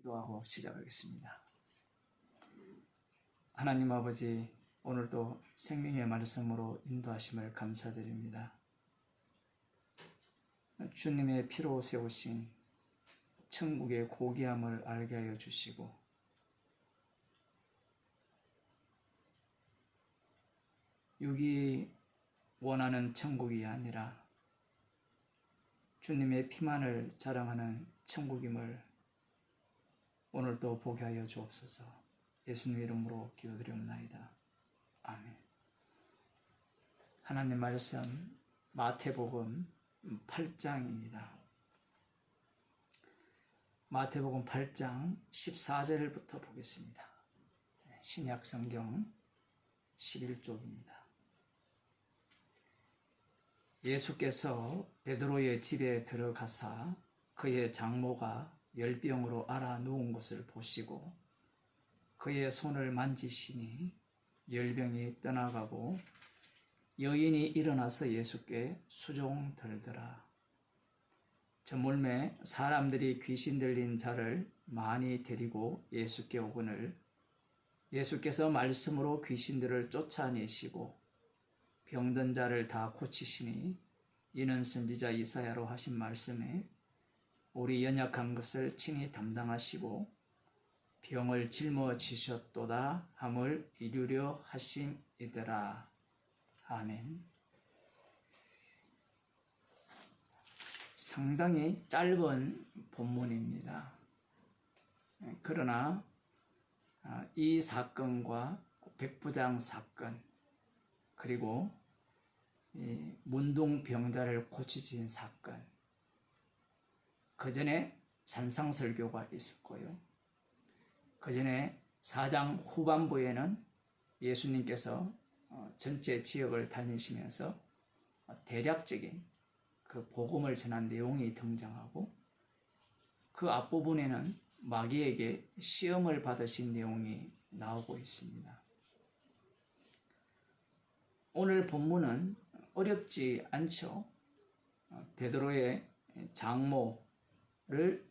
기도하고 시작하겠습니다. 하나님 아버지, 오늘도 생명의 말씀으로 인도하심을 감사드립니다. 주님의 피로 세우신 천국의 고귀함을 알게 하여 주시고, 육이 원하는 천국이 아니라 주님의 피만을 자랑하는 천국임을 오늘도 보게 하여 주옵소서. 예수님 이름으로 기도드리옵나이다. 아멘. 하나님 말씀 마태복음 8장입니다. 마태복음 8장 14절부터 보겠습니다. 신약 성경 11쪽입니다. 예수께서 베드로의 집에 들어가사 그의 장모가 열병으로 앓아 누운 것을 보시고 그의 손을 만지시니 열병이 떠나가고 여인이 일어나서 예수께 수종들더라. 저물매 사람들이 귀신 들린 자를 많이 데리고 예수께 오거늘 예수께서 말씀으로 귀신들을 쫓아내시고 병든 자를 다 고치시니 이는 선지자 이사야로 하신 말씀에 우리 연약한 것을 친히 담당하시고 병을 짊어지셨도다 함을 이루려 하심이더라. 아멘. 상당히 짧은 본문입니다. 그러나 이 사건과 백부장 사건, 그리고 문둥병자를 고치신 사건, 그 전에 산상설교가 있었고요. 그 전에 4장 후반부에는 예수님께서 전체 지역을 다니시면서 대략적인 그 복음을 전한 내용이 등장하고, 그 앞부분에는 마귀에게 시험을 받으신 내용이 나오고 있습니다. 오늘 본문은 어렵지 않죠. 베드로의 장모를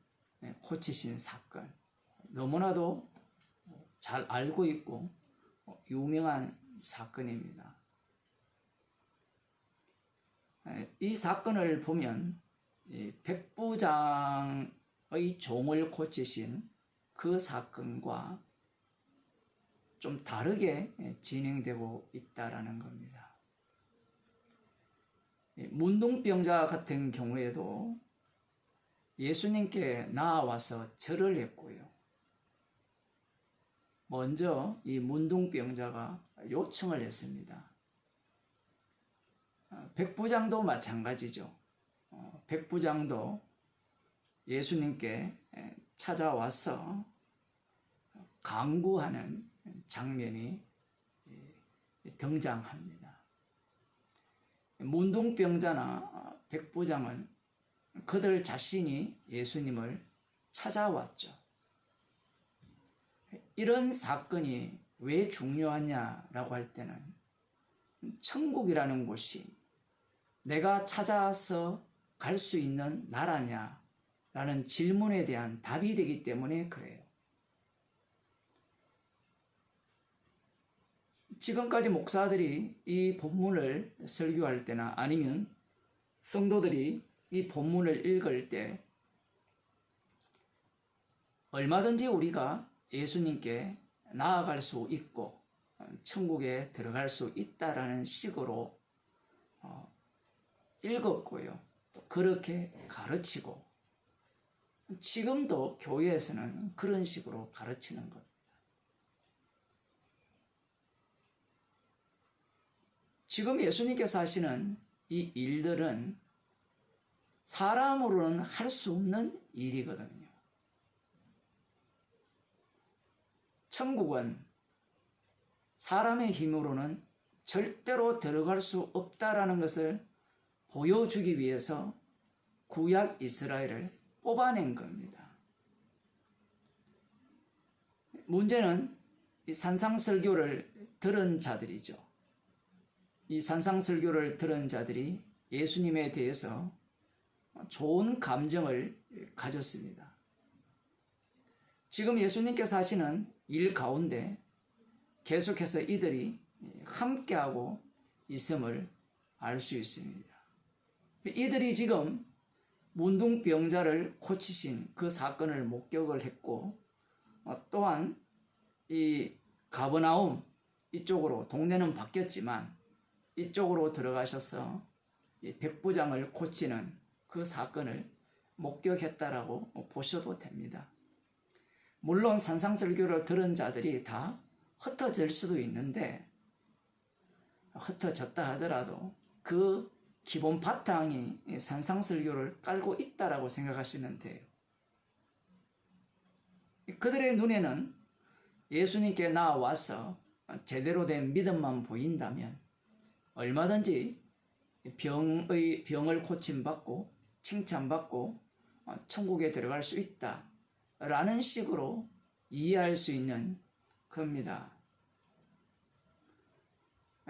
고치신 사건, 너무나도 잘 알고 있고 유명한 사건입니다. 이 사건을 보면 백부장의 종을 고치신 그 사건과 좀 다르게 진행되고 있다라는 겁니다. 문둥병자 같은 경우에도 예수님께 나와서 절을 했고요. 먼저 이 문둥병자가 요청을 했습니다. 백부장도 마찬가지죠. 백부장도 예수님께 찾아와서 강구하는 장면이 등장합니다. 문둥병자나 백부장은 그들 자신이 예수님을 찾아왔죠. 이런 사건이 왜 중요하냐라고 할 때는 천국이라는 곳이 내가 찾아서 갈 수 있는 나라냐라는 질문에 대한 답이 되기 때문에 그래요. 지금까지 목사들이 이 본문을 설교할 때나 아니면 성도들이 이 본문을 읽을 때 얼마든지 우리가 예수님께 나아갈 수 있고 천국에 들어갈 수 있다라는 식으로 읽었고요. 또 그렇게 가르치고 지금도 교회에서는 그런 식으로 가르치는 겁니다. 지금 예수님께서 하시는 이 일들은 사람으로는 할 수 없는 일이거든요. 천국은 사람의 힘으로는 절대로 들어갈 수 없다라는 것을 보여주기 위해서 구약 이스라엘을 뽑아낸 겁니다. 문제는 이 산상설교를 들은 자들이죠. 이 산상설교를 들은 자들이 예수님에 대해서 좋은 감정을 가졌습니다. 지금 예수님께서 하시는 일 가운데 계속해서 이들이 함께하고 있음을 알 수 있습니다. 이들이 지금 문둥병자를 고치신 그 사건을 목격을 했고, 또한 이 가버나움 이쪽으로, 동네는 바뀌었지만 이쪽으로 들어가셔서 이 백부장을 고치는 그 사건을 목격했다라고 보셔도 됩니다. 물론 산상설교를 들은 자들이 다 흩어질 수도 있는데, 흩어졌다 하더라도 그 기본 바탕이 산상설교를 깔고 있다라고 생각하시면 돼요. 그들의 눈에는 예수님께 나와서 제대로 된 믿음만 보인다면 얼마든지 병을 고침받고 칭찬받고 천국에 들어갈 수 있다라는 식으로 이해할 수 있는 겁니다.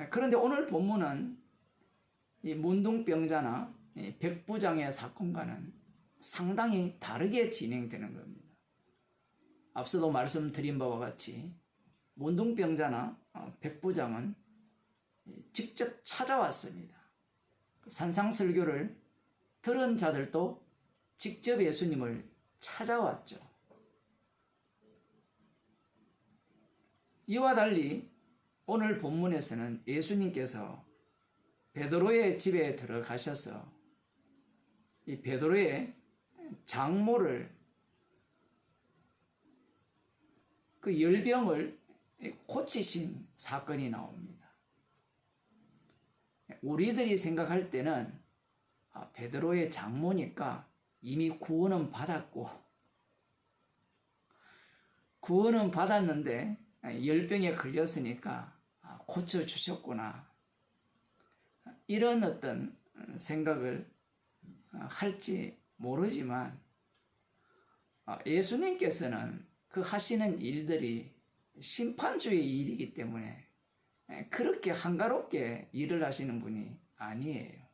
그런데 오늘 본문은 이 문둥병자나 이 백부장의 사건과는 상당히 다르게 진행되는 겁니다. 앞서도 말씀드린 바와 같이 문둥병자나 백부장은 직접 찾아왔습니다. 산상설교를 들은 자들도 직접 예수님을 찾아왔죠. 이와 달리 오늘 본문에서는 예수님께서 베드로의 집에 들어가셔서 이 베드로의 장모를, 그 열병을 고치신 사건이 나옵니다. 우리들이 생각할 때는 베드로의 장모니까 이미 구원은 받았고, 구원은 받았는데 열병에 걸렸으니까 고쳐주셨구나, 이런 어떤 생각을 할지 모르지만, 예수님께서는 그 하시는 일들이 심판주의 일이기 때문에 그렇게 한가롭게 일을 하시는 분이 아니에요.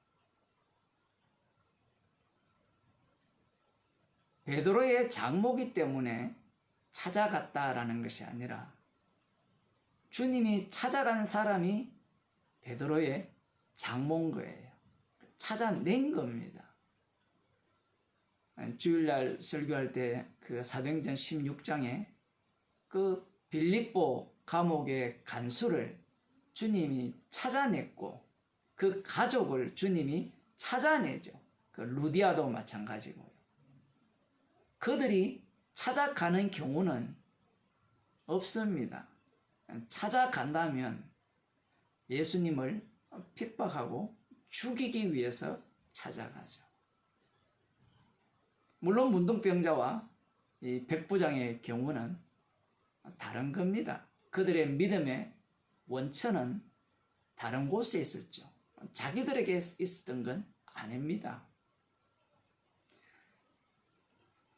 베드로의 장모기 때문에 찾아갔다라는 것이 아니라 주님이 찾아간 사람이 베드로의 장모인 거예요. 찾아낸 겁니다. 주일날 설교할 때 그 사도행전 16장에 그 빌립보 감옥의 간수를 주님이 찾아냈고, 그 가족을 주님이 찾아내죠. 그 루디아도 마찬가지고요. 그들이 찾아가는 경우는 없습니다. 찾아간다면 예수님을 핍박하고 죽이기 위해서 찾아가죠. 물론 문둥병자와 이 백부장의 경우는 다른 겁니다. 그들의 믿음의 원천은 다른 곳에 있었죠. 자기들에게 있었던 건 아닙니다.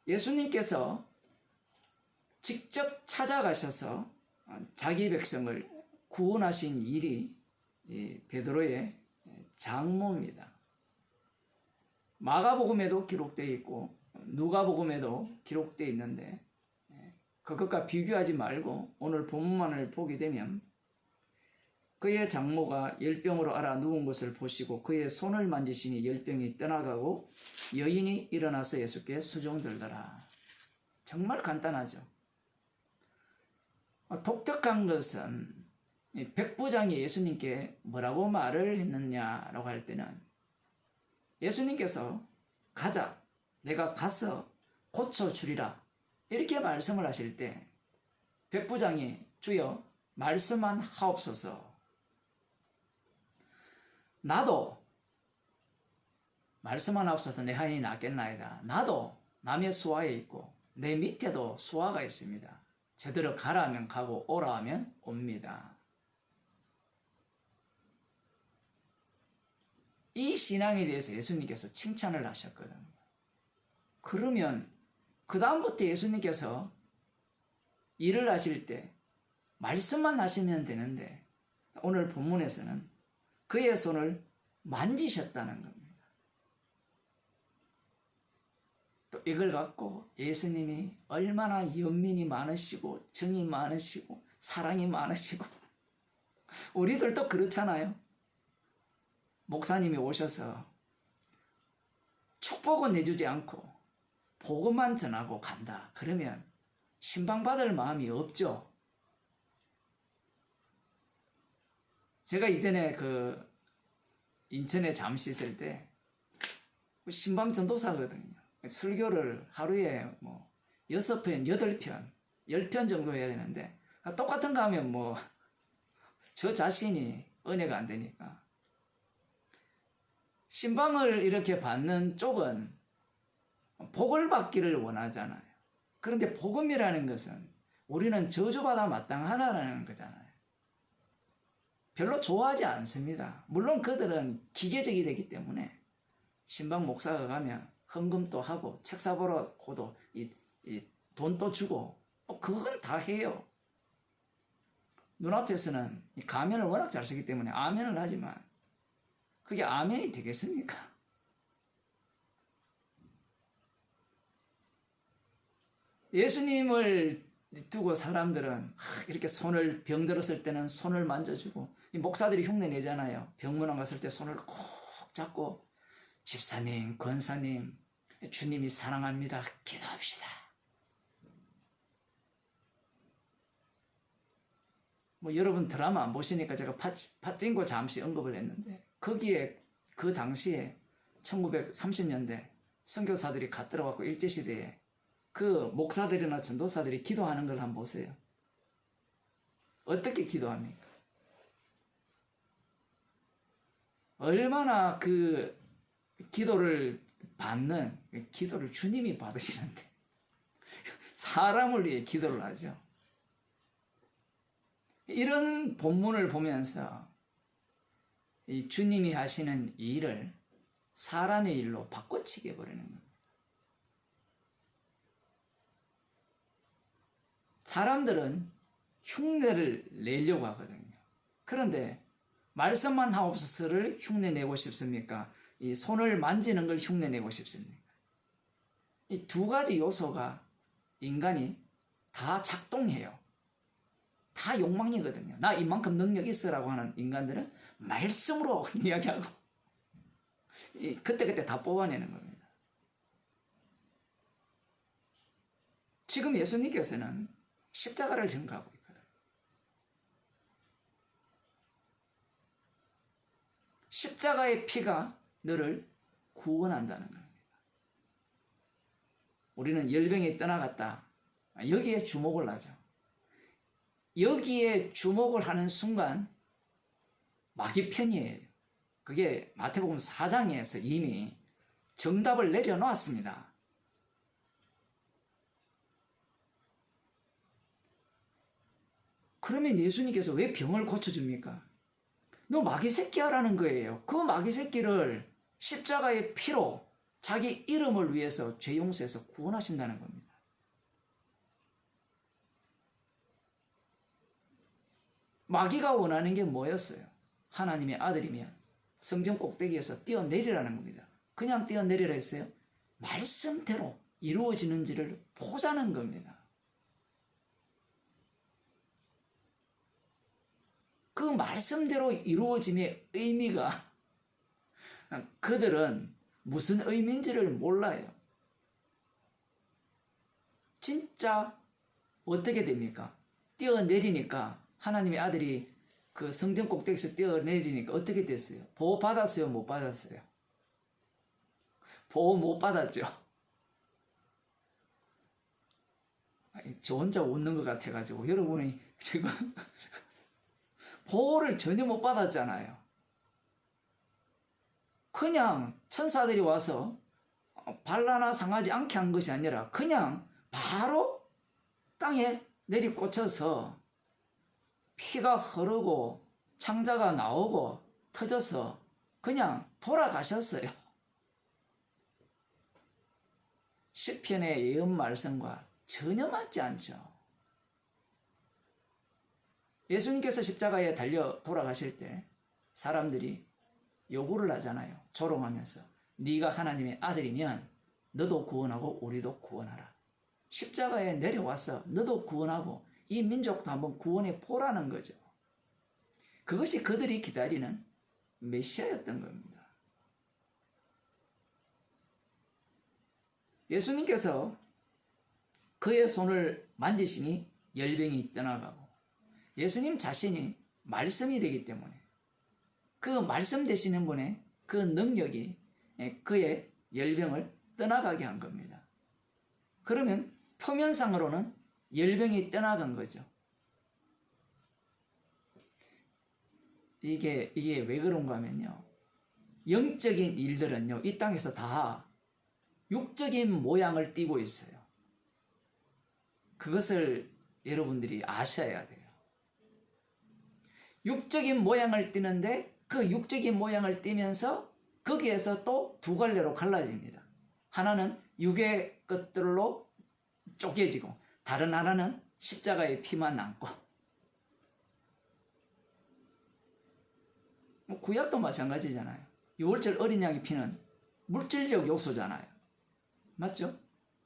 예수님께서 직접 찾아가셔서 자기 백성을 구원하신 일이 베드로의 장모입니다. 마가복음에도 기록되어 있고 누가복음에도 기록되어 있는데, 그것과 비교하지 말고 오늘 본문만을 보게 되면 그의 장모가 열병으로 앓아 누운 것을 보시고 그의 손을 만지시니 열병이 떠나가고 여인이 일어나서 예수께 수종들더라. 정말 간단하죠. 독특한 것은 백부장이 예수님께 뭐라고 말을 했느냐라고 할 때는, 예수님께서 가자, 내가 가서 고쳐주리라, 이렇게 말씀을 하실 때 백부장이 주여 말씀만 하옵소서, 나도 말씀만 하옵소서 내 하인이 낫겠나이다, 나도 남의 수하에 있고 내 밑에도 수하가 있습니다, 제대로 가라 하면 가고 오라 하면 옵니다. 이 신앙에 대해서 예수님께서 칭찬을 하셨거든요. 그러면 그 다음부터 예수님께서 일을 하실 때 말씀만 하시면 되는데, 오늘 본문에서는 그의 손을 만지셨다는 겁니다. 또 이걸 갖고 예수님이 얼마나 연민이 많으시고 정이 많으시고 사랑이 많으시고 우리들도 그렇잖아요. 목사님이 오셔서 축복은 내주지 않고 복음만 전하고 간다. 그러면 신방받을 마음이 없죠. 제가 이전에 인천에 잠시 있을 때 신방 전도사거든요. 설교를 하루에 6편, 8편, 10편 정도 해야 되는데 똑같은 거 하면 저 자신이 은혜가 안 되니까 신방을 이렇게 받는 쪽은 복을 받기를 원하잖아요. 그런데 복음이라는 것은 우리는 저주받아 마땅하다는 거잖아요. 별로 좋아하지 않습니다. 물론 그들은 기계적이 되기 때문에 신방 목사가 가면 헌금도 하고 책 사보라고도 이 돈도 주고 그건 다 해요. 눈앞에서는 가면을 워낙 잘 쓰기 때문에 아멘을 하지만 그게 아멘이 되겠습니까? 예수님을 두고 사람들은 이렇게 손을 병들었을 때는 손을 만져주고 목사들이 흉내 내잖아요. 병문안 갔을 때 손을 꼭 잡고 집사님, 권사님, 주님이 사랑합니다. 기도합시다. 여러분 드라마 안 보시니까 제가 팥진고 잠시 언급을 했는데 거기에 그 당시에 1930년대 선교사들이 갓 들어왔고 일제시대에 그 목사들이나 전도사들이 기도하는 걸 한번 보세요. 어떻게 기도합니까? 얼마나 그 기도를 주님이 받으시는데 사람을 위해 기도를 하죠. 이런 본문을 보면서 이 주님이 하시는 일을 사람의 일로 바꿔치게 버리는 겁니다. 사람들은 흉내를 내려고 하거든요. 그런데 말씀만 하옵소서를 흉내내고 싶습니까? 이 손을 만지는 걸 흉내내고 싶습니까? 이 두 가지 요소가 인간이 다 작동해요. 다 욕망이거든요. 나 이만큼 능력 있어라고 하는 인간들은 말씀으로 이야기하고 그때그때 다 뽑아내는 겁니다. 지금 예수님께서는 십자가를 전가하고 있거든요. 십자가의 피가 너를 구원한다는 겁니다. 우리는 열병이 떠나갔다. 여기에 주목을 하죠. 여기에 주목을 하는 순간 마귀 편이에요. 그게 마태복음 4장에서 이미 정답을 내려놓았습니다. 그러면 예수님께서 왜 병을 고쳐줍니까? 너 마귀 새끼 하라는 거예요. 그 마귀 새끼를 십자가의 피로 자기 이름을 위해서 죄 용서해서 구원하신다는 겁니다. 마귀가 원하는 게 뭐였어요? 하나님의 아들이면 성전 꼭대기에서 뛰어내리라는 겁니다. 그냥 뛰어내리라 했어요? 말씀대로 이루어지는지를 보자는 겁니다. 그 말씀대로 이루어짐의 의미가 그들은 무슨 의미인지를 몰라요. 진짜 어떻게 됩니까? 뛰어내리니까 하나님의 아들이 그 성전 꼭대기에서 뛰어내리니까 어떻게 됐어요? 보호 받았어요? 못 받았어요? 보호 못 받았죠? 저 혼자 웃는 것 같아가지고 여러분이 지금 보호를 전혀 못 받았잖아요. 그냥 천사들이 와서 반란나 상하지 않게 한 것이 아니라 그냥 바로 땅에 내리꽂혀서 피가 흐르고 창자가 나오고 터져서 그냥 돌아가셨어요. 시편의 예언 말씀과 전혀 맞지 않죠. 예수님께서 십자가에 달려 돌아가실 때 사람들이 요구를 하잖아요. 조롱하면서 네가 하나님의 아들이면 너도 구원하고 우리도 구원하라. 십자가에 내려와서 너도 구원하고 이 민족도 한번 구원해 보라는 거죠. 그것이 그들이 기다리는 메시아였던 겁니다. 예수님께서 그의 손을 만지시니 열병이 떠나가고, 예수님 자신이 말씀이 되기 때문에 그 말씀 되시는 분의 그 능력이 그의 열병을 떠나가게 한 겁니다. 그러면 표면상으로는 열병이 떠나간 거죠. 이게 왜 그런가 하면요, 영적인 일들은요 이 땅에서 다 육적인 모양을 띠고 있어요. 그것을 여러분들이 아셔야 돼요. 육적인 모양을 띠는데 그 육적인 모양을 띠면서 거기에서 또 두 갈래로 갈라집니다. 하나는 육의 것들로 쪼개지고 다른 하나는 십자가의 피만 남고. 구약도 마찬가지잖아요. 유월절 어린 양의 피는 물질적 요소잖아요. 맞죠?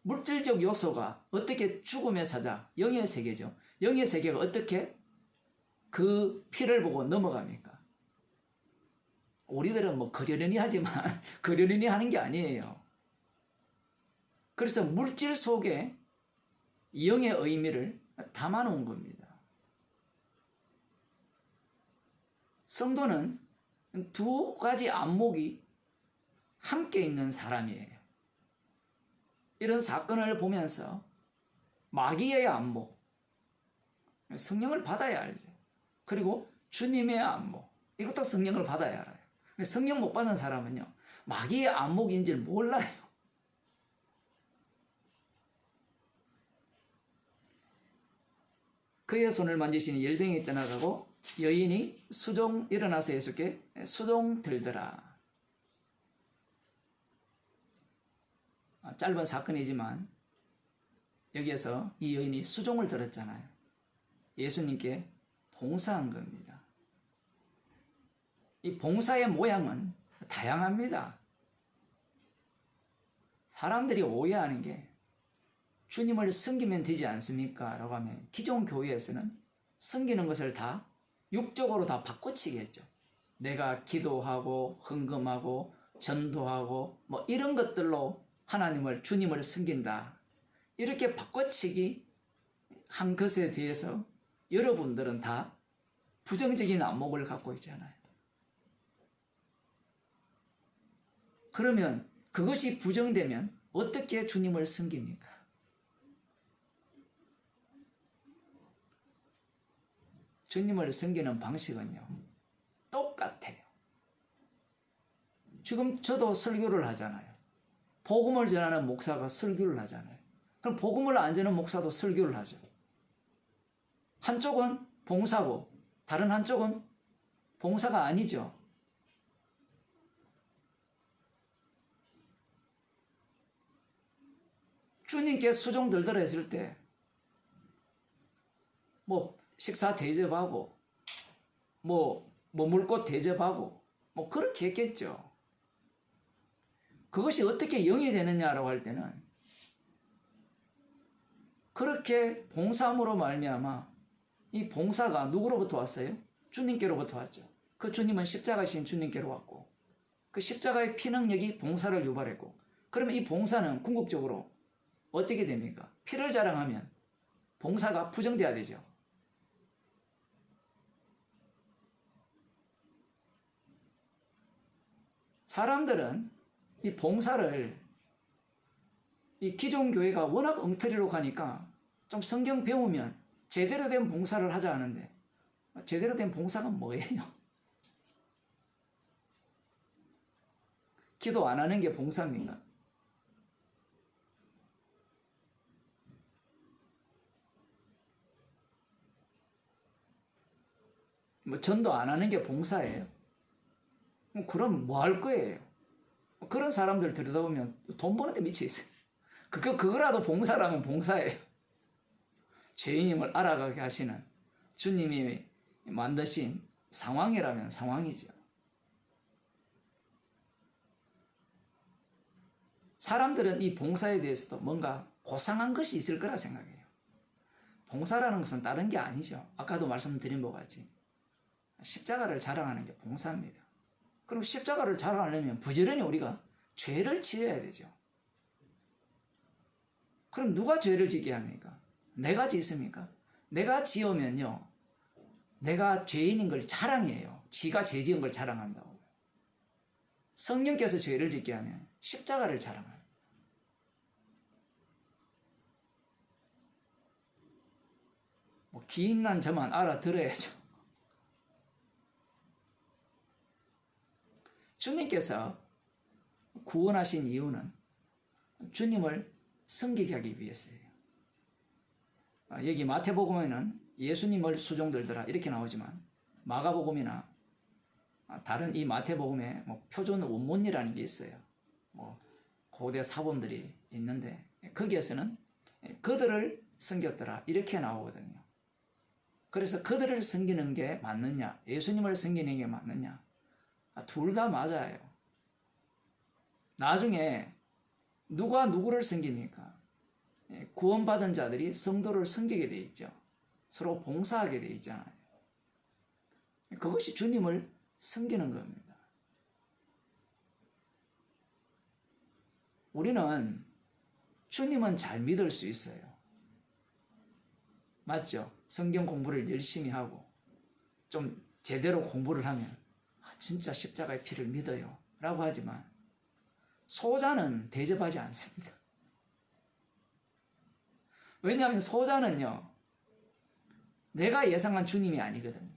물질적 요소가 어떻게 죽음의 사자, 영의 세계죠. 영의 세계가 어떻게 그 피를 보고 넘어갑니까? 우리들은 뭐 그러려니 하지만 그러려니 하는 게 아니에요. 그래서 물질 속에 영의 의미를 담아놓은 겁니다. 성도는 두 가지 안목이 함께 있는 사람이에요. 이런 사건을 보면서 마귀의 안목, 성령을 받아야 알죠. 그리고 주님의 안목, 이것도 성령을 받아야 알아요. 성령 못 받는 사람은요, 마귀의 안목인지 몰라요. 그의 손을 만지시니 열병이 떠나가고 여인이 수종 일어나서 예수께 수종 들더라. 짧은 사건이지만 여기에서 이 여인이 수종을 들었잖아요. 예수님께 봉사한 겁니다. 이 봉사의 모양은 다양합니다. 사람들이 오해하는 게 주님을 섬기면 되지 않습니까? 라고 하면 기존 교회에서는 섬기는 것을 다 육적으로 다 바꿔치겠죠. 내가 기도하고 헌금하고 전도하고 뭐 이런 것들로 하나님을, 주님을 섬긴다. 이렇게 바꿔치기 한 것에 대해서 여러분들은 다 부정적인 안목을 갖고 있잖아요. 그러면 그것이 부정되면 어떻게 주님을 섬깁니까? 주님을 섬기는 방식은요, 똑같아요. 지금 저도 설교를 하잖아요. 복음을 전하는 목사가 설교를 하잖아요. 그럼 복음을 안 전하는 목사도 설교를 하죠. 한쪽은 봉사고 다른 한쪽은 봉사가 아니죠. 주님께 수종 들더라 했을 때 뭐 식사 대접하고 뭐 물꽃 대접하고 뭐 그렇게 했겠죠. 그것이 어떻게 영이 되느냐라고 할 때는 그렇게 봉사함으로 말미암아 이 봉사가 누구로부터 왔어요? 주님께로부터 왔죠. 그 주님은 십자가신 주님께로 왔고 그 십자가의 피능력이 봉사를 유발했고, 그러면 이 봉사는 궁극적으로 어떻게 됩니까? 피를 자랑하면 봉사가 부정돼야 되죠. 사람들은 이 봉사를 이 기존 교회가 워낙 엉터리로 가니까 좀 성경 배우면 제대로 된 봉사를 하자 하는데, 제대로 된 봉사가 뭐예요? 기도 안 하는 게 봉사입니까? 뭐 전도 안 하는 게 봉사예요? 그럼 뭐 할 거예요? 그런 사람들 들여다보면 돈 버는 데 미쳐 있어요. 그거라도 봉사라면 봉사예요. 죄인임을 알아가게 하시는 주님이 만드신 상황이라면 상황이죠. 사람들은 이 봉사에 대해서도 뭔가 고상한 것이 있을 거라 생각해요. 봉사라는 것은 다른 게 아니죠. 아까도 말씀드린 것 같이 십자가를 자랑하는 게 봉사입니다. 그럼 십자가를 자랑하려면 부지런히 우리가 죄를 지어야 되죠. 그럼 누가 죄를 짓게 합니까? 내가 짓습니까? 내가 지으면요, 내가 죄인인 걸 자랑해요. 지가 죄 지은 걸 자랑한다고. 성령께서 죄를 짓게 하면 십자가를 자랑해요. 뭐 기인난 저만 알아들어야죠. 주님께서 구원하신 이유는 주님을 섬기게 하기 위해서예요. 여기 마태복음에는 예수님을 수종들더라 이렇게 나오지만 마가복음이나 다른 이 마태복음에 뭐 표준 원문이라는 게 있어요. 뭐 고대 사본들이 있는데 거기에서는 그들을 섬겼더라 이렇게 나오거든요. 그래서 그들을 섬기는 게 맞느냐, 예수님을 섬기는 게 맞느냐, 둘 다 맞아요. 나중에 누가 누구를 섬깁니까? 구원받은 자들이 성도를 섬기게 돼 있죠. 서로 봉사하게 돼 있잖아요. 그것이 주님을 섬기는 겁니다. 우리는 주님은 잘 믿을 수 있어요. 맞죠? 성경 공부를 열심히 하고 좀 제대로 공부를 하면 진짜 십자가의 피를 믿어요 라고 하지만 소자는 대접하지 않습니다. 왜냐하면 소자는요, 내가 예상한 주님이 아니거든요.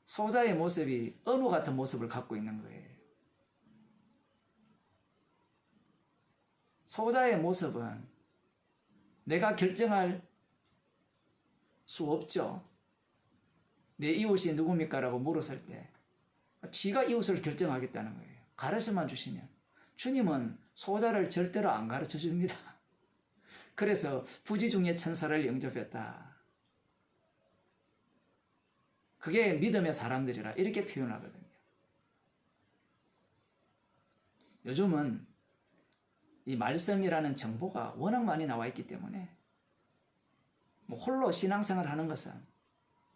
소자의 모습이 은우 같은 모습을 갖고 있는 거예요. 소자의 모습은 내가 결정할 수 없죠. 내 이웃이 누굽니까? 라고 물었을 때 지가 이웃을 결정하겠다는 거예요. 가르쳐만 주시면. 주님은 소자를 절대로 안 가르쳐 줍니다. 그래서 부지 중에 천사를 영접했다. 그게 믿음의 사람들이라 이렇게 표현하거든요. 요즘은 이 말씀이라는 정보가 워낙 많이 나와 있기 때문에 뭐 홀로 신앙생활 하는 것은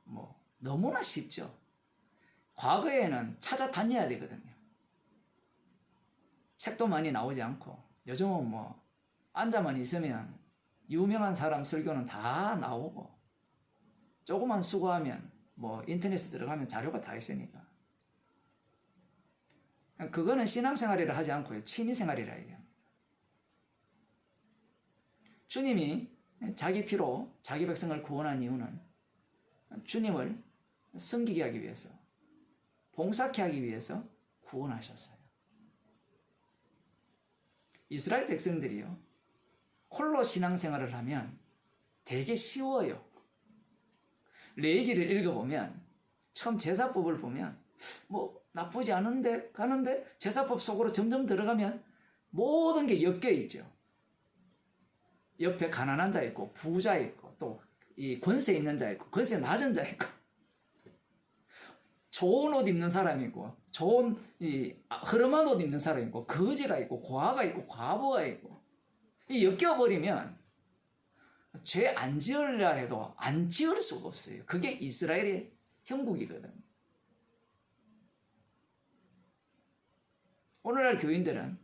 뭐 너무나 쉽죠. 과거에는 찾아다녀야 되거든요. 책도 많이 나오지 않고 요즘은 뭐 앉아만 있으면 유명한 사람 설교는 다 나오고 조금만 수고하면 뭐 인터넷에 들어가면 자료가 다 있으니까 그거는 신앙생활이라 하지 않고요. 취미생활이라 얘기합니다. 주님이 자기 피로 자기 백성을 구원한 이유는 주님을 섬기게 하기 위해서, 봉사케 하기 위해서 구원하셨어요. 이스라엘 백성들이요, 홀로 신앙생활을 하면 되게 쉬워요. 레위기를 읽어보면 처음 제사법을 보면 뭐 나쁘지 않은데 가는데 제사법 속으로 점점 들어가면 모든 게 엮여 있죠. 옆에 가난한 자 있고 부자 있고 또 이 권세 있는 자 있고 권세 낮은 자 있고 좋은 옷 입는 사람이 있고 좋은 이 흐름한 옷 입는 사람이 있고 거지가 있고 고아가 있고 과부가 있고 이 엮여버리면 죄 안 지으려 해도 안 지을 수가 없어요. 그게 이스라엘의 형국이거든요. 오늘날 교인들은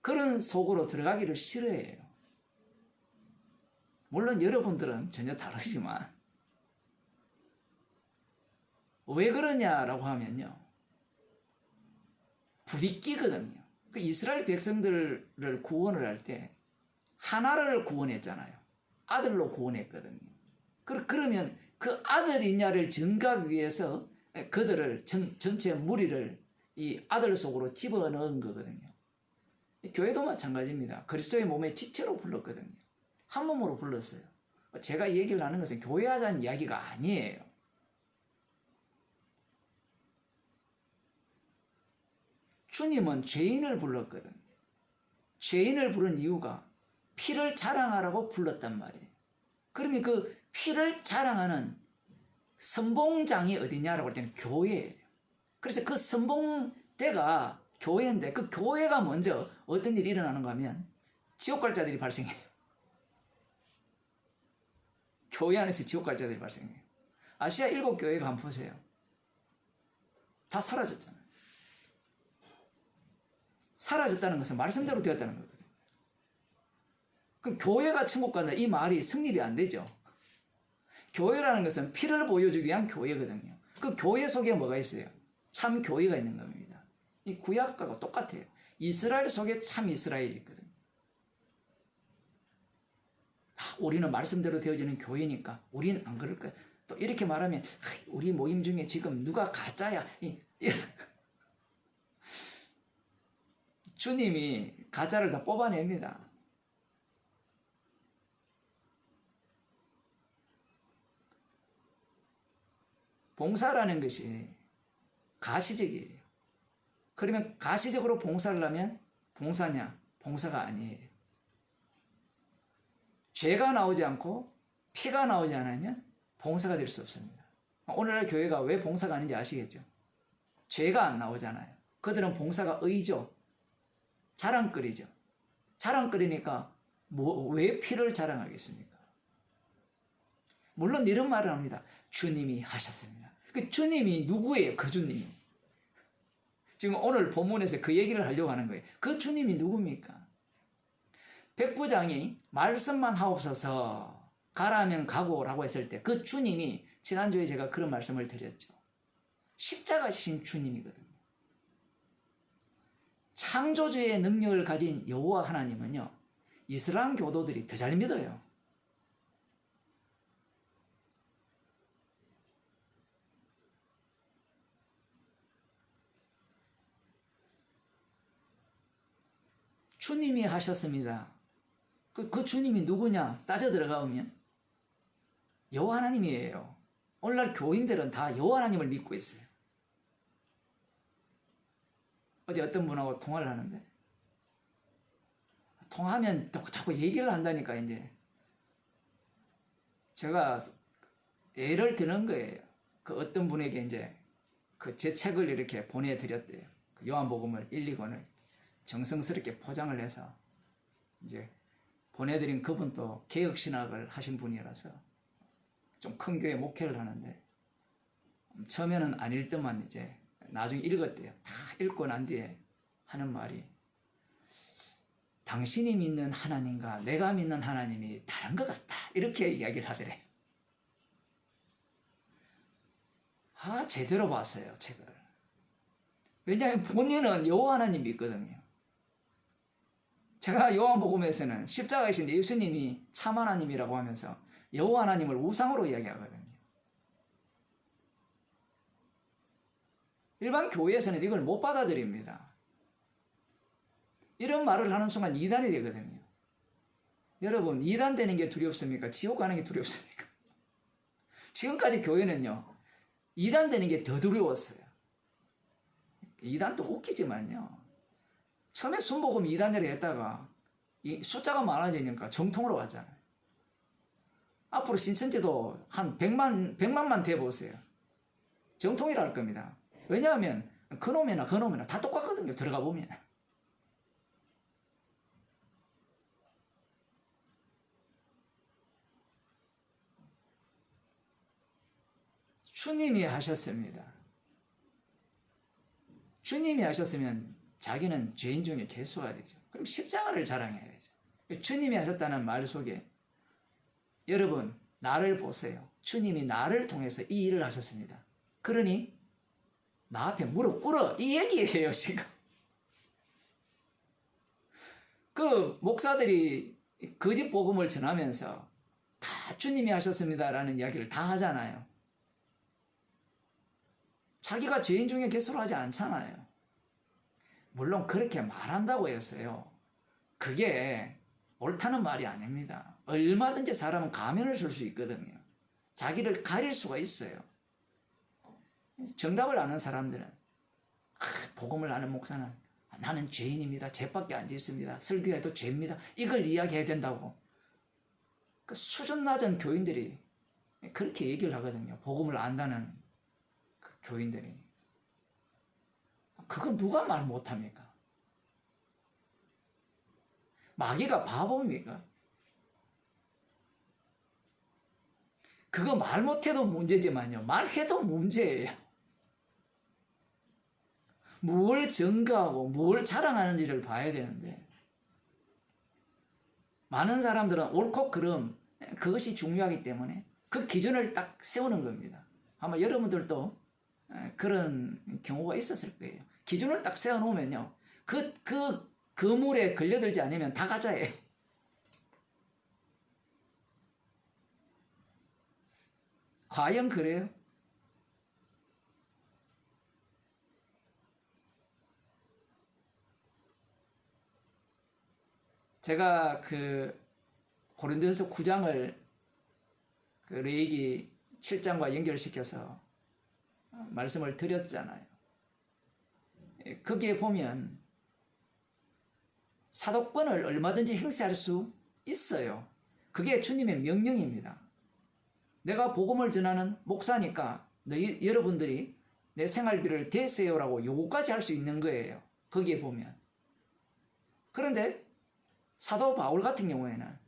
그런 속으로 들어가기를 싫어해요. 물론 여러분들은 전혀 다르지만 왜 그러냐라고 하면요, 부딪히거든요. 그 이스라엘 백성들을 구원을 할 때 하나를 구원했잖아요. 아들로 구원했거든요. 그러면 그 아들이냐를 증거하기 위해서 그들을 전체 무리를 이 아들 속으로 집어넣은 거거든요. 교회도 마찬가지입니다. 그리스도의 몸의 지체로 불렀거든요. 한 몸으로 불렀어요. 제가 이 얘기를 하는 것은 교회하자는 이야기가 아니에요. 주님은 죄인을 불렀거든. 죄인을 부른 이유가 피를 자랑하라고 불렀단 말이에요. 그러면 그 피를 자랑하는 선봉장이 어디냐라고 할 때는 교회예요. 그래서 그 선봉대가 교회인데 그 교회가 먼저 어떤 일이 일어나는가 하면 지옥 갈 자들이 발생해요. 교회 안에서 지옥 갈 자들이 발생해요. 아시아 7교회가 한번 보세요. 다 사라졌잖아요. 사라졌다는 것은 말씀대로 되었다는 거거든요. 그럼 교회가 천국 간다 이 말이 성립이 안 되죠. 교회라는 것은 피를 보여주기 위한 교회거든요. 그 교회 속에 뭐가 있어요? 참 교회가 있는 겁니다. 이 구약과 똑같아요. 이스라엘 속에 참 이스라엘이 있거든요. 우리는 말씀대로 되어지는 교회니까 우리는 안 그럴 거야. 또 이렇게 말하면 우리 모임 중에 지금 누가 가짜야. 주님이 가짜를 다 뽑아냅니다. 봉사라는 것이 가시적이에요. 그러면 가시적으로 봉사를 하면 봉사냐? 봉사가 아니에요. 죄가 나오지 않고 피가 나오지 않으면 봉사가 될 수 없습니다. 오늘날 교회가 왜 봉사가 아닌지 아시겠죠? 죄가 안 나오잖아요. 그들은 봉사가 의죠. 자랑거리죠. 자랑거리니까 왜 피를 자랑하겠습니까? 물론 이런 말을 합니다. 주님이 하셨습니다. 그 주님이 누구예요? 그 주님이. 지금 오늘 본문에서 그 얘기를 하려고 하는 거예요. 그 주님이 누굽니까? 백부장이 말씀만 하옵소서 가라면 가고라고 했을 때 그 주님이 지난주에 제가 그런 말씀을 드렸죠. 십자가신 주님이거든요. 창조주의 능력을 가진 여호와 하나님은요. 이슬람 교도들이 더 잘 믿어요. 주님이 하셨습니다. 그 주님이 누구냐 따져 들어가보면 여호와 하나님이에요. 오늘날 교인들은 다 여호와 하나님을 믿고 있어요. 어제 어떤 분하고 통화를 하는데 통화하면 또 자꾸 얘기를 한다니까 이제 제가 예를 드는 거예요. 그 어떤 분에게 이제 그 제 책을 이렇게 보내드렸대요. 그 요한복음을 1, 2권을 정성스럽게 포장을 해서 이제 보내드린 그분도 개혁신학을 하신 분이라서 좀 큰 교회 목회를 하는데 처음에는 안 읽더만 이제 나중에 읽었대요. 다 읽고 난 뒤에 하는 말이 당신이 믿는 하나님과 내가 믿는 하나님이 다른 것 같다. 이렇게 이야기를 하더래요. 제대로 봤어요, 책을. 왜냐하면 본인은 여호와 하나님 믿거든요. 제가 요한복음에서는 십자가이신 예수님이 참 하나님이라고 하면서 여호와 하나님을 우상으로 이야기하거든요. 일반 교회에서는 이걸 못 받아들입니다. 이런 말을 하는 순간 이단이 되거든요. 여러분, 이단 되는 게 두렵습니까? 지옥 가는 게 두렵습니까? 지금까지 교회는요, 이단 되는 게 더 두려웠어요. 이단도 웃기지만요. 처음에 순복음 2단으로 했다가 이 숫자가 많아지니까 정통으로 왔잖아요. 앞으로 신천지도 한 100만만 돼보세요. 정통이라 할 겁니다. 왜냐하면 그놈이나 그놈이나 다 똑같거든요. 들어가 보면. 주님이 하셨습니다. 주님이 하셨으면 자기는 죄인 중에 개수가 되죠. 그럼 십자가를 자랑해야죠. 주님이 하셨다는 말 속에 여러분 나를 보세요. 주님이 나를 통해서 이 일을 하셨습니다. 그러니 나 앞에 무릎 꿇어 이 얘기예요 지금. 그 목사들이 거짓 복음을 전하면서 다 주님이 하셨습니다라는 이야기를 다 하잖아요. 자기가 죄인 중에 개수를 하지 않잖아요. 물론 그렇게 말한다고 했어요. 그게 옳다는 말이 아닙니다. 얼마든지 사람은 가면을 쓸 수 있거든요. 자기를 가릴 수가 있어요. 정답을 아는 사람들은 복음을 아는 목사는 나는 죄인입니다. 죄밖에 안 짓습니다. 설교해도 죄입니다. 이걸 이야기해야 된다고. 그 수준 낮은 교인들이 그렇게 얘기를 하거든요. 복음을 안다는 그 교인들이. 그건 누가 말 못합니까? 마귀가 바보입니까? 그거 말 못해도 문제지만요. 말해도 문제예요. 뭘 증거하고 뭘 자랑하는지를 봐야 되는데 많은 사람들은 옳고 그름 그것이 중요하기 때문에 그 기준을 딱 세우는 겁니다. 아마 여러분들도 그런 경우가 있었을 거예요. 기준을 딱 세워놓으면요. 그 그물에 걸려들지 않으면 다 가짜예요. 과연 그래요? 제가 그 고린도전서 9장을 그 레위기 7장과 연결시켜서 말씀을 드렸잖아요. 거기에 보면 사도권을 얼마든지 행사할 수 있어요. 그게 주님의 명령입니다. 내가 복음을 전하는 목사니까 여러분들이 내 생활비를 대세요라고 요구까지 할 수 있는 거예요. 거기에 보면. 그런데 사도 바울 같은 경우에는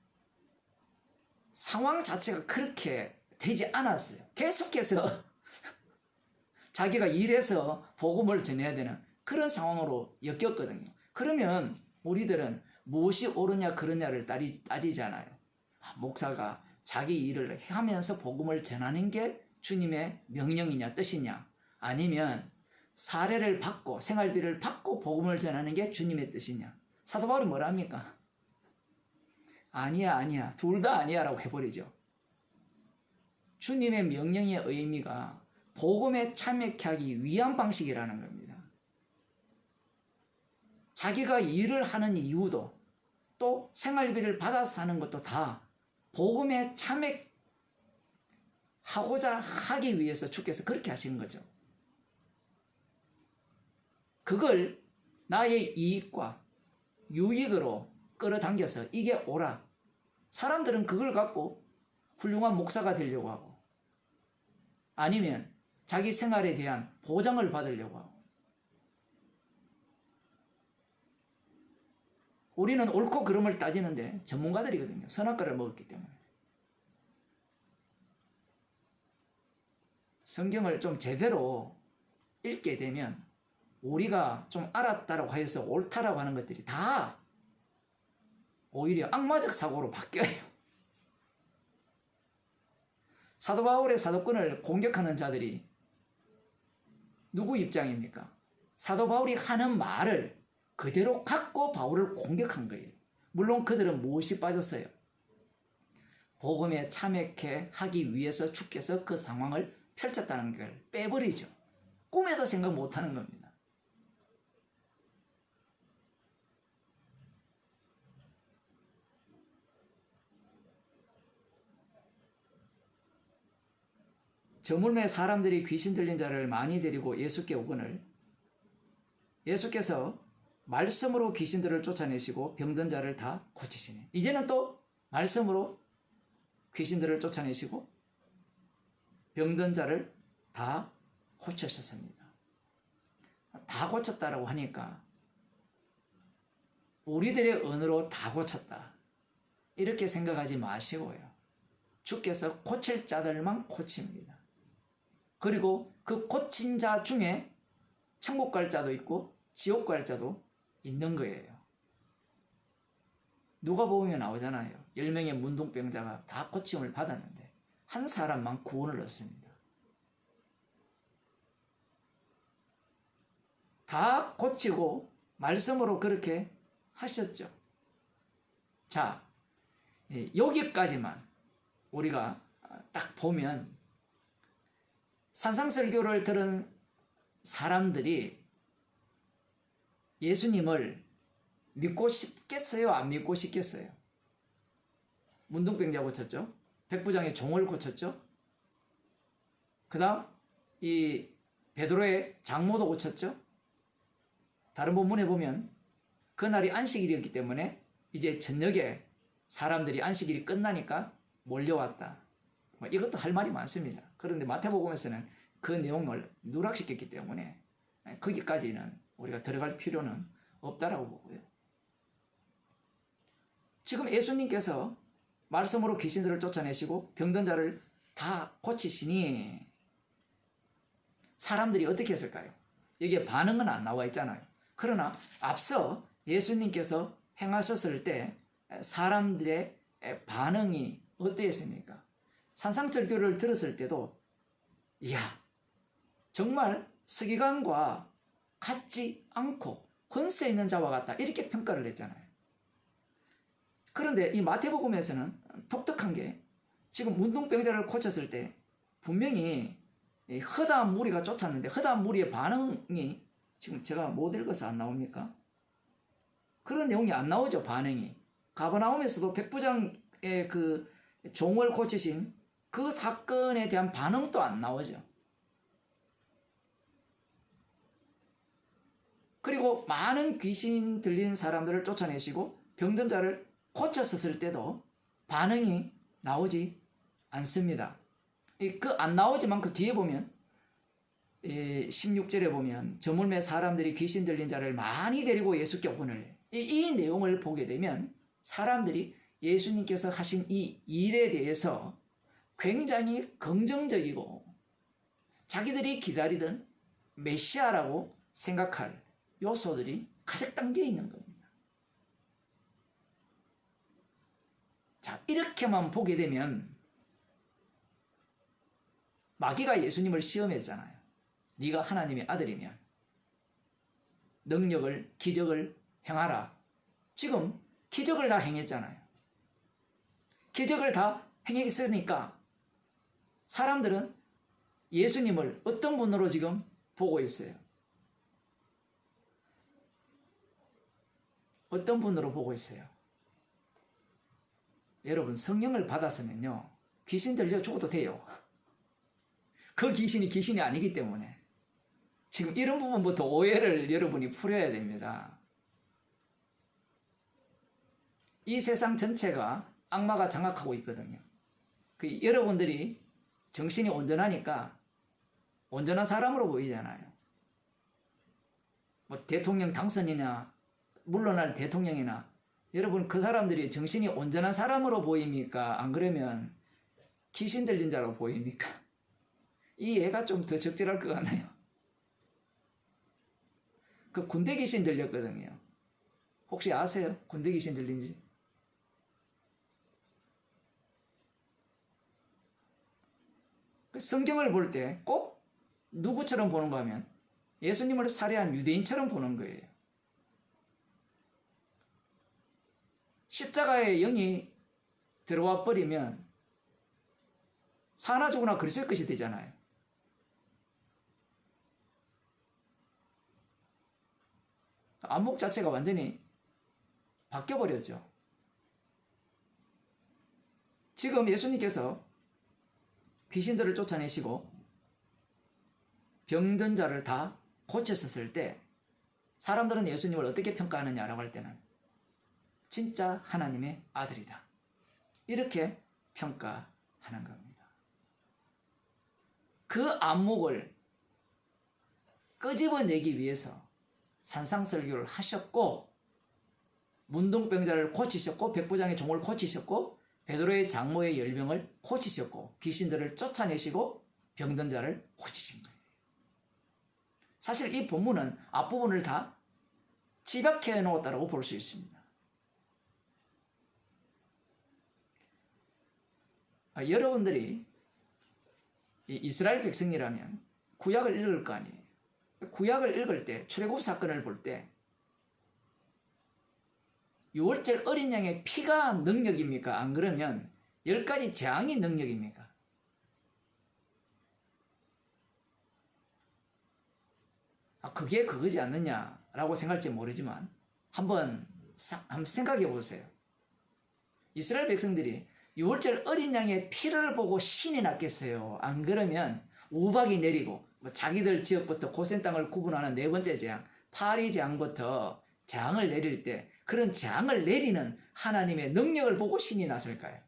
상황 자체가 그렇게 되지 않았어요. 계속해서 자기가 일해서 복음을 전해야 되는 그런 상황으로 엮였거든요. 그러면 우리들은 무엇이 옳으냐 그러냐를 따지잖아요. 목사가 자기 일을 하면서 복음을 전하는 게 주님의 명령이냐 뜻이냐, 아니면 사례를 받고 생활비를 받고 복음을 전하는 게 주님의 뜻이냐. 사도 바울이 뭐라 합니까? 아니야 둘 다 아니야 라고 해버리죠. 주님의 명령의 의미가 복음에 참여케 하기 위한 방식이라는 겁니다. 자기가 일을 하는 이유도 또 생활비를 받아서 하는 것도 다 복음에 참여하고자 하기 위해서 주께서 그렇게 하신 거죠. 그걸 나의 이익과 유익으로 끌어당겨서 이게 옳아. 사람들은 그걸 갖고 훌륭한 목사가 되려고 하고, 아니면 자기 생활에 대한 보장을 받으려고 하고. 우리는 옳고 그름을 따지는데 전문가들이거든요. 선악과를 먹었기 때문에. 성경을 좀 제대로 읽게 되면 우리가 좀 알았다라고 해서 옳다라고 하는 것들이 다 오히려 악마적 사고로 바뀌어요. 사도 바울의 사도권을 공격하는 자들이 누구 입장입니까? 사도 바울이 하는 말을 그대로 갖고 바울을 공격한 거예요. 물론 그들은 무엇이 빠졌어요? 복음에 참여케 하기 위해서 주께서 그 상황을 펼쳤다는 걸 빼버리죠. 꿈에도 생각 못하는 겁니다. 저물매 사람들이 귀신 들린 자를 많이 데리고 예수께 오거늘 예수께서 말씀으로 귀신들을 쫓아내시고 병든 자를 다 고치시네. 이제는 또 말씀으로 귀신들을 쫓아내시고 병든 자를 다 고치셨습니다. 다 고쳤다라고 하니까 우리들의 언어로 다 고쳤다 이렇게 생각하지 마시고요. 주께서 고칠 자들만 고칩니다. 그리고 그 고친 자 중에 천국 갈 자도 있고 지옥 갈 자도 있는 거예요. 누가복음에 나오잖아요. 10명의 문둥병자가 다 고침을 받았는데 한 사람만 구원을 얻습니다. 다 고치고 말씀으로 그렇게 하셨죠. 자, 여기까지만 우리가 딱 보면 산상설교를 들은 사람들이 예수님을 믿고 싶겠어요? 안 믿고 싶겠어요? 문둥병자 고쳤죠. 백부장의 종을 고쳤죠. 그 다음 이 베드로의 장모도 고쳤죠. 다른 본문에 보면 그날이 안식일이었기 때문에 이제 저녁에 사람들이 안식일이 끝나니까 몰려왔다. 이것도 할 말이 많습니다. 그런데 마태복음에서는 그 내용을 누락시켰기 때문에 거기까지는 우리가 들어갈 필요는 없다라고 보고요. 지금 예수님께서 말씀으로 귀신들을 쫓아내시고 병든 자를 다 고치시니 사람들이 어떻게 했을까요? 여기에 반응은 안 나와 있잖아요. 그러나 앞서 예수님께서 행하셨을 때 사람들의 반응이 어땠습니까? 산상철교를 들었을 때도 이야, 정말 서기관과 같지 않고 권세 있는 자와 같다, 이렇게 평가를 했잖아요. 그런데 이 마태복음에서는 독특한 게 지금 문둥병자를 고쳤을 때 분명히 허다한 무리가 쫓았는데 허다한 무리의 반응이 지금 제가 못 읽어서 안 나옵니까? 그런 내용이 안 나오죠. 반응이. 가버나움에서도 백부장의 그 종을 고치신 그 사건에 대한 반응도 안 나오죠. 그리고 많은 귀신 들린 사람들을 쫓아내시고 병든 자를 고쳤었을 때도 반응이 나오지 않습니다. 그 안 나오지만 그 뒤에 보면 16절에 보면 저물매 사람들이 귀신 들린 자를 많이 데리고 예수께 오거늘, 이 내용을 보게 되면 사람들이 예수님께서 하신 이 일에 대해서 굉장히 긍정적이고 자기들이 기다리던 메시아라고 생각할 요소들이 가득 담겨 있는 겁니다. 자, 이렇게만 보게 되면 마귀가 예수님을 시험했잖아요. 네가 하나님의 아들이면 능력을, 기적을 행하라. 지금 기적을 다 행했잖아요. 기적을 다 행했으니까 사람들은 예수님을 어떤 분으로 지금 보고 있어요? 어떤 분으로 보고 있어요? 여러분, 성령을 받았으면요, 귀신 들려 죽어도 돼요. 그 귀신이 아니기 때문에 지금 이런 부분부터 오해를 여러분이 풀어야 됩니다. 이 세상 전체가 악마가 장악하고 있거든요. 여러분들이 정신이 온전하니까 온전한 사람으로 보이잖아요. 뭐 대통령 당선이나 물러날 대통령이나 여러분, 그 사람들이 정신이 온전한 사람으로 보입니까? 안 그러면 귀신 들린 자로 보입니까? 이 예가 좀 더 적절할 것 같나요? 그 군대 귀신 들렸거든요. 혹시 아세요? 군대 귀신 들린지? 성경을 볼 때 꼭 누구처럼 보는가 하면 예수님을 살해한 유대인처럼 보는 거예요. 십자가에 영이 들어와 버리면 사나 죽으나 그리스도의 것이 되잖아요. 안목 자체가 완전히 바뀌어버렸죠. 지금 예수님께서 귀신들을 쫓아내시고 병든 자를 다 고쳤었을 때 사람들은 예수님을 어떻게 평가하느냐라고 할 때는 진짜 하나님의 아들이다, 이렇게 평가하는 겁니다. 그 안목을 끄집어내기 위해서 산상설교를 하셨고 문둥병자를 고치셨고 백부장의 종을 고치셨고 베드로의 장모의 열병을 고치셨고 귀신들을 쫓아내시고 병든 자를 고치신 거예요. 사실 이 본문은 앞부분을 다 집약해 놓았다고 볼 수 있습니다. 여러분들이 이스라엘 백성이라면 구약을 읽을 거 아니에요. 구약을 읽을 때 출애굽 사건을 볼 때 유월절 어린 양의 피가 능력입니까? 안 그러면 10가지 재앙이 능력입니까? 그게 그거지 않느냐라고 생각할지 모르지만 한번 생각해 보세요. 이스라엘 백성들이 유월절 어린 양의 피를 보고 신이 났겠어요? 안 그러면 우박이 내리고 자기들 지역부터 고센 땅을 구분하는 네 번째 재앙, 파리 재앙부터 재앙을 내릴 때 그런 재앙을 내리는 하나님의 능력을 보고 신이 났을까요?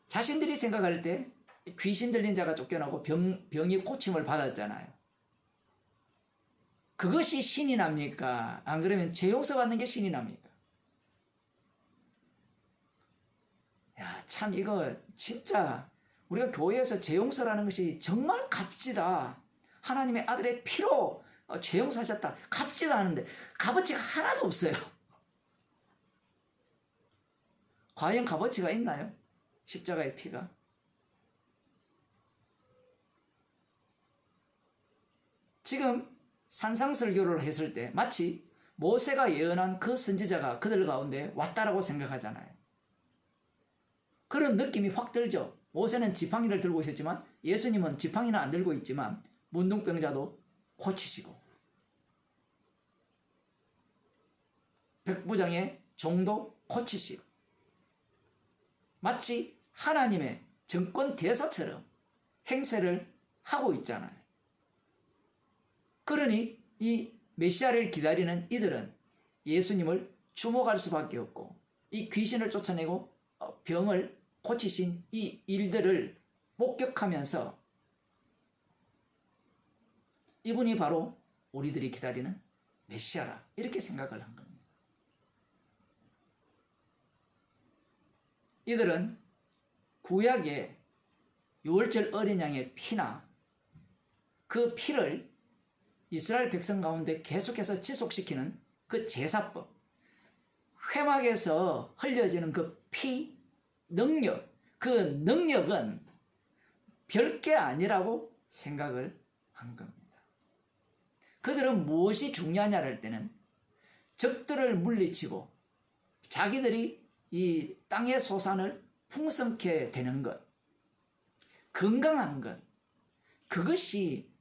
자신들이 생각할 때 귀신 들린 자가 쫓겨나고 병이 고침을 받았잖아요. 그것이 신이 납니까? 안 그러면 죄 용서 받는 게 신이 납니까? 야, 참 이거 진짜 우리가 교회에서 죄 용서라는 것이 정말 값지다. 하나님의 아들의 피로 죄 용서하셨다. 값지다 하는데 값어치가 하나도 없어요. 과연 값어치가 있나요? 십자가의 피가. 지금 산상설교를 했을 때 마치 모세가 예언한 그 선지자가 그들 가운데 왔다라고 생각하잖아요. 그런 느낌이 확 들죠. 모세는 지팡이를 들고 있었지만 예수님은 지팡이는 안 들고 있지만 문둥병자도 고치시고 백부장의 종도 고치시고 마치 하나님의 정권 대사처럼 행세를 하고 있잖아요. 그러니 이 메시아를 기다리는 이들은 예수님을 주목할 수밖에 없고 이 귀신을 쫓아내고 병을 고치신 이 일들을 목격하면서 이분이 바로 우리들이 기다리는 메시아라 이렇게 생각을 한 겁니다. 이들은 구약의 유월절 어린 양의 피나 그 피를 이스라엘 백성 가운데 계속해서 지속시키는 그 제사법, 회막에서 흘려지는 그 피 능력, 그 능력은 별게 아니라고 생각을 한 겁니다. 그들은 무엇이 중요하냐 할 때는 적들을 물리치고 자기들이 이 땅의 소산을 풍성케 되는 것, 건강한 것, 그것이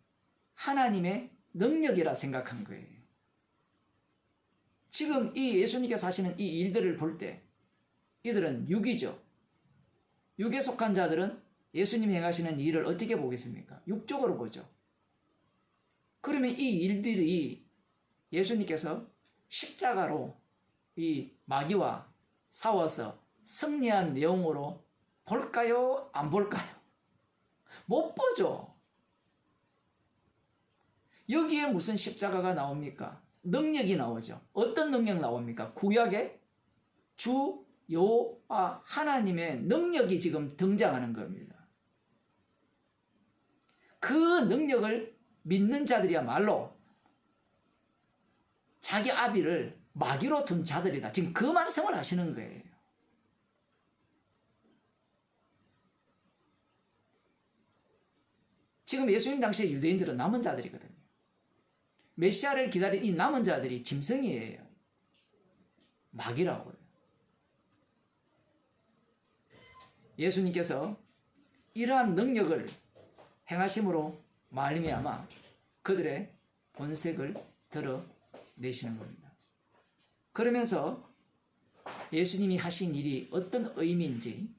하나님의 능력이라 생각한 거예요. 지금 이 예수님께서 하시는 이 일들을 볼 때 이들은 육이죠. 육에 속한 자들은 예수님이 행하시는 일을 어떻게 보겠습니까? 육적으로 보죠. 그러면 이 일들이 예수님께서 십자가로 이 마귀와 싸워서 승리한 내용으로 볼까요? 안 볼까요? 못 보죠. 여기에 무슨 십자가가 나옵니까? 능력이 나오죠. 어떤 능력 나옵니까? 구약의 주 여호와 하나님의 능력이 지금 등장하는 겁니다. 그 능력을 믿는 자들이야말로 자기 아비를 마귀로 둔 자들이다. 지금 그 말씀을 하시는 거예요. 지금 예수님 당시에 유대인들은 남은 자들이거든요. 메시아를 기다린 이 남은 자들이 짐승이에요. 마귀라고요. 예수님께서 이러한 능력을 행하심으로 말미암아 그들의 본색을 드러내시는 겁니다. 그러면서 예수님이 하신 일이 어떤 의미인지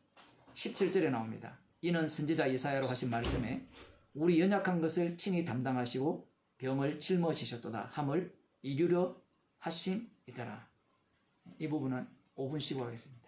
17절에 나옵니다. 이는 선지자 이사야로 하신 말씀에 우리 연약한 것을 친히 담당하시고 병을 짊어지셨도다 함을 이루려 하심이더라. 이 부분은 5분 쉬고 하겠습니다.